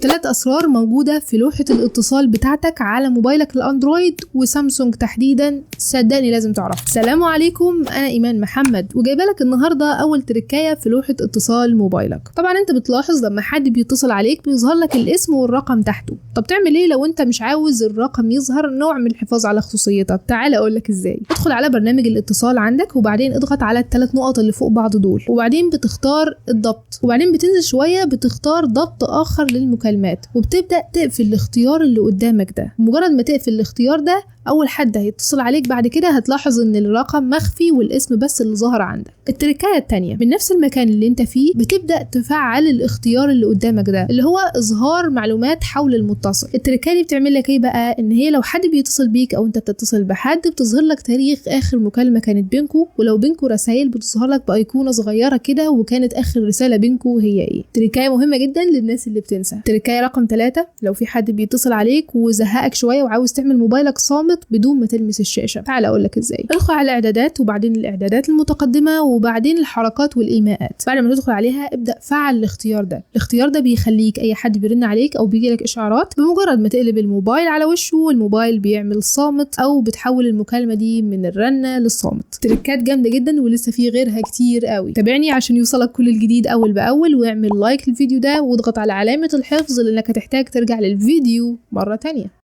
3 أسرار موجودة في لوحة الاتصال بتاعتك على موبايلك الأندرويد وسامسونج تحديدا، صدقني لازم تعرف. السلام عليكم، أنا إيمان محمد وجايبه لك النهارده أول تركاية في لوحة اتصال موبايلك. طبعا أنت بتلاحظ لما حد بيتصل عليك بيظهر لك الاسم والرقم تحته. طب تعمل إيه لو أنت مش عاوز الرقم يظهر؟ نوع من الحفاظ على خصوصيتك. تعال أقول لك إزاي. ادخل على برنامج الاتصال عندك وبعدين اضغط على ال3 نقط اللي فوق بعض دول، وبعدين بتختار الضبط، وبعدين بتنزل شوية بتختار ضبط آخر للمكالمات، وبتبدأ تقفل الاختيار اللي قدامك ده. مجرد ما تقفل الاختيار ده، اول حد هيتصل عليك بعد كده هتلاحظ ان الرقم مخفي والاسم بس اللي ظهر عندك. التركايه التانية، من نفس المكان اللي انت فيه بتبدأ تفعل الاختيار اللي قدامك ده اللي هو اظهار معلومات حول المتصل. التركايه دي بتعمل لك ايه بقى؟ ان هي لو حد بيتصل بيك او انت بتتصل بحد بتظهر لك تاريخ اخر مكالمه كانت بينكو، ولو بينكو رسائل بتظهر لك بايقونه صغيره كده وكانت اخر رساله بينكو هي ايه. تركايه مهمه جدا للناس اللي بتنسى. تركايه رقم 3، لو في حد بيتصل عليك وزهقك شويه وعاوز تعمل موبايلك صامت بدون ما تلمس الشاشة، تعال اقول لك ازاي. ادخل على الاعدادات وبعدين الاعدادات المتقدمة وبعدين الحركات والايماءات. بعد ما تدخل عليها ابدأ فعل الاختيار ده. الاختيار ده بيخليك اي حد بيرن عليك او بيجي لك اشعارات بمجرد ما تقلب الموبايل على وشه الموبايل بيعمل صامت او بتحول المكالمة دي من الرنة للصامت. تركات جامدة جدا ولسه في غيرها كتير قوي. تابعني عشان يوصلك كل الجديد اول باول، واعمل لايك للفيديو ده واضغط على علامة الحفظ لانك هتحتاج ترجع للفيديو مرة تانية.